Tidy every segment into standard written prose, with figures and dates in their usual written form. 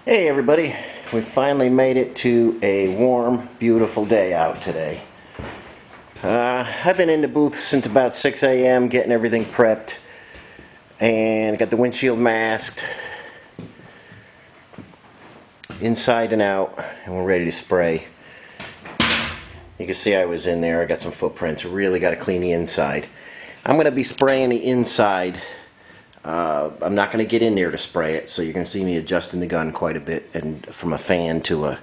Hey everybody, we finally made it to a warm, beautiful day out today. I've been in the booth since about 6 a.m. getting everything prepped and got the windshield masked inside and out, and we're ready to spray. You can see I was in there, I got some footprints, really got to clean the inside. I'm going to be spraying the inside. I'm not going to get in there to spray it, so you're going to see me adjusting the gun quite a bit, and from a fan to a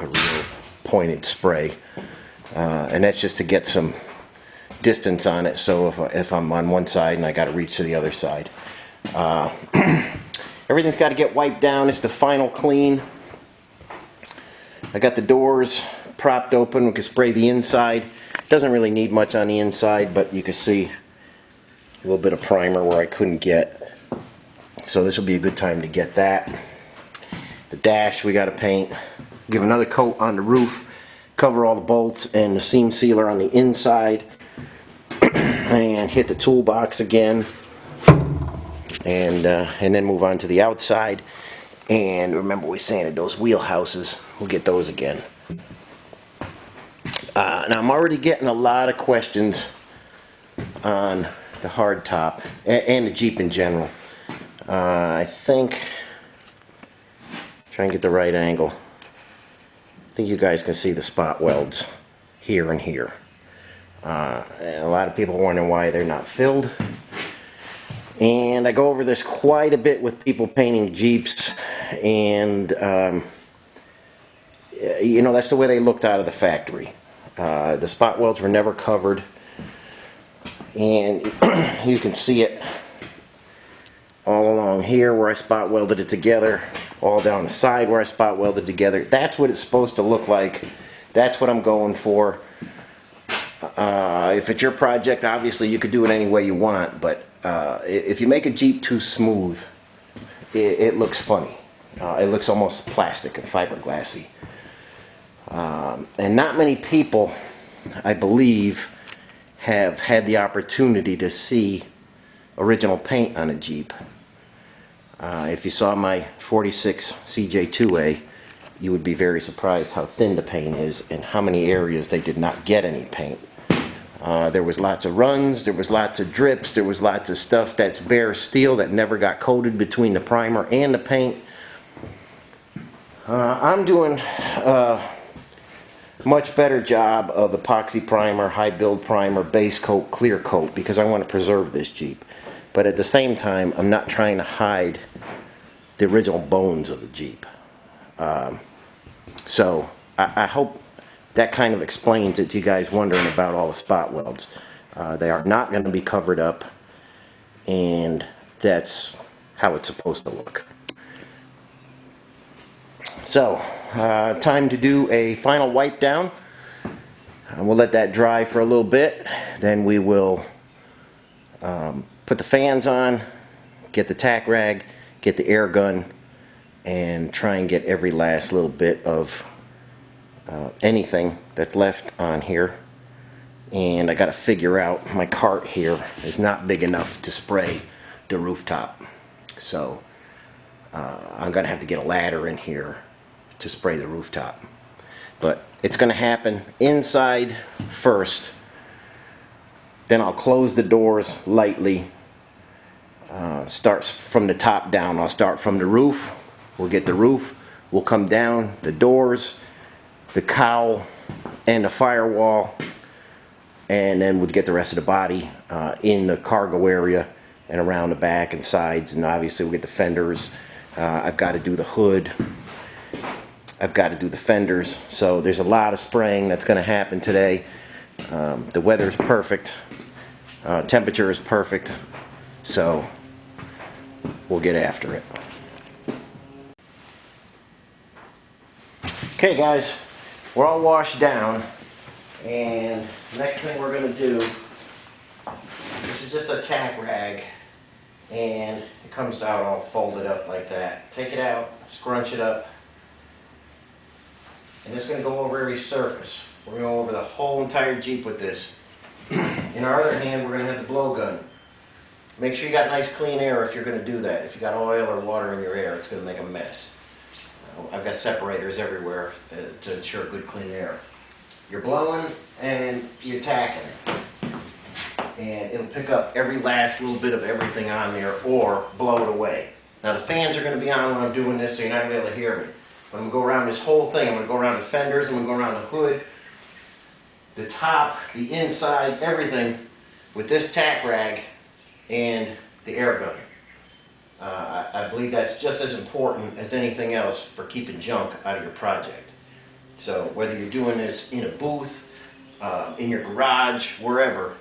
real pointed spray. And that's just to get some distance on it, so if I'm on one side and I got to reach to the other side. Everything's got to get wiped down. It's the final clean. I got the doors propped open. We can spray the inside. Doesn't really need much on the inside, but you can see a little bit of primer where I couldn't get. So this will be a good time to get that. The dash we got to paint. Give another coat on the roof. Cover all the bolts and the seam sealer on the inside. And hit the toolbox again. And then move on to the outside. And remember we sanded those wheelhouses. We'll get those again. Now I'm already getting a lot of questions on the hard top and the Jeep in general. I think, try and get the right angle. I think you guys can see the spot welds here and here. And a lot of people are wondering why they're not filled. And I go over this quite a bit with people painting Jeeps, and you know, that's the way they looked out of the factory. The spot welds were never covered, and you can see it all along here where I spot welded it together, all down the side where I spot welded together. That's what it's supposed to look like. That's what I'm going for. If it's your project, obviously you could do it any way you want, but if you make a Jeep too smooth, it looks funny. It looks almost plastic and fiberglassy. And not many people, I believe, have had the opportunity to see original paint on a Jeep. If you saw my 46 CJ5, you would be very surprised how thin the paint is and how many areas they did not get any paint. There was lots of runs, there was lots of drips, there was lots of stuff that's bare steel that never got coated between the primer and the paint. I'm doing much better job of epoxy primer, high build primer, base coat, clear coat, because I want to preserve this Jeep. But at the same time, I'm not trying to hide the original bones of the Jeep. So I hope that kind of explains it to you guys wondering about all the spot welds. They are not going to be covered up, and that's how it's supposed to look. So, time to do a final wipe down. We'll let that dry for a little bit. Then we will put the fans on, get the tack rag, get the air gun, and try and get every last little bit of anything that's left on here. And I got to figure out, my cart here is not big enough to spray the rooftop. So I'm going to have to get a ladder in here to spray the rooftop. But it's going to happen inside first. Then I'll close the doors lightly. Starts from the top down. I'll start from the roof. We'll get the roof. We'll come down the doors, the cowl, and the firewall. And then we'll get the rest of the body in the cargo area and around the back and sides. And obviously we'll get the fenders. I've got to do the hood. I've got to do the fenders. So there's a lot of spraying that's going to happen today. The weather's perfect. Temperature is perfect. So we'll get after it. Okay guys, we're all washed down, and the next thing we're going to do, this is just a tack rag, and it comes out all folded up like that. Take it out, scrunch it up, and this is going to go over every surface. We're going to go over the whole entire Jeep with this. In our other hand, we're going to have the blowgun. Make sure you got nice clean air if you're going to do that. If you got oil or water in your air, it's going to make a mess. I've got separators everywhere to ensure good clean air. You're blowing and you're tacking. And it'll pick up every last little bit of everything on there or blow it away. Now the fans are going to be on when I'm doing this, so you're not going to be able to hear me. But I'm going to go around this whole thing. I'm going to go around the fenders, I'm going to go around the hood, the top, the inside, everything with this tack rag and the air gun. I believe that's just as important as anything else for keeping junk out of your project. So whether you're doing this in a booth, in your garage, wherever,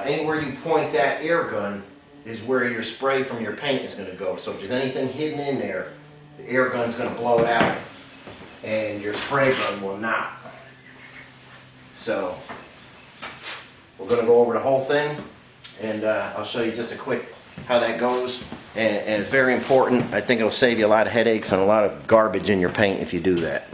anywhere you point that air gun is where your spray from your paint is going to go. So if there's anything hidden in there, the air gun's going to blow it out and your spray gun will not. So we're going to go over the whole thing, and I'll show you just a quick how that goes. And it's very important. I think it'll save you a lot of headaches and a lot of garbage in your paint if you do that.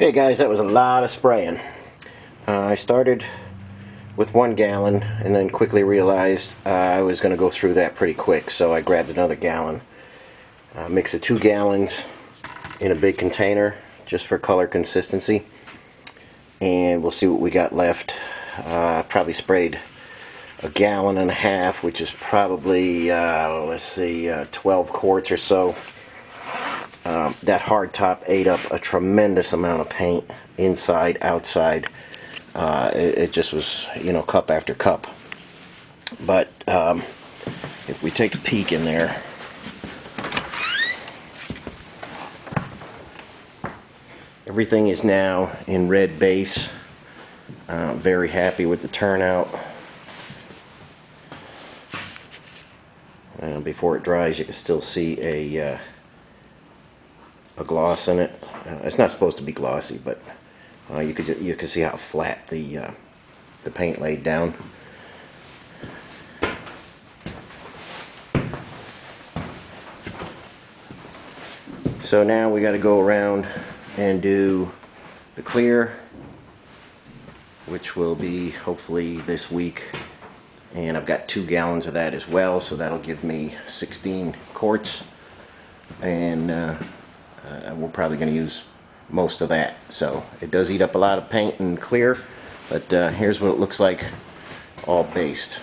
Okay guys, that was a lot of spraying. I started with 1 gallon and then quickly realized I was going to go through that pretty quick, so I grabbed another gallon. Mix the 2 gallons in a big container just for color consistency, and we'll see what we got left. Probably sprayed 1.5 gallons, which is probably let's see, 12 quarts or so. That hard top ate up a tremendous amount of paint, inside, outside. It just was, you know, cup after cup. But if we take a peek in there, everything is now in red base. Very happy with the turnout. Before it dries, you can still see a gloss in it. It's not supposed to be glossy, but you could see how flat the paint laid down. So now we got to go around and do the clear, which will be hopefully this week, and I've got 2 gallons of that as well, so that'll give me 16 quarts, and we're probably going to use most of that. So it does eat up a lot of paint and clear, but here's what it looks like all based.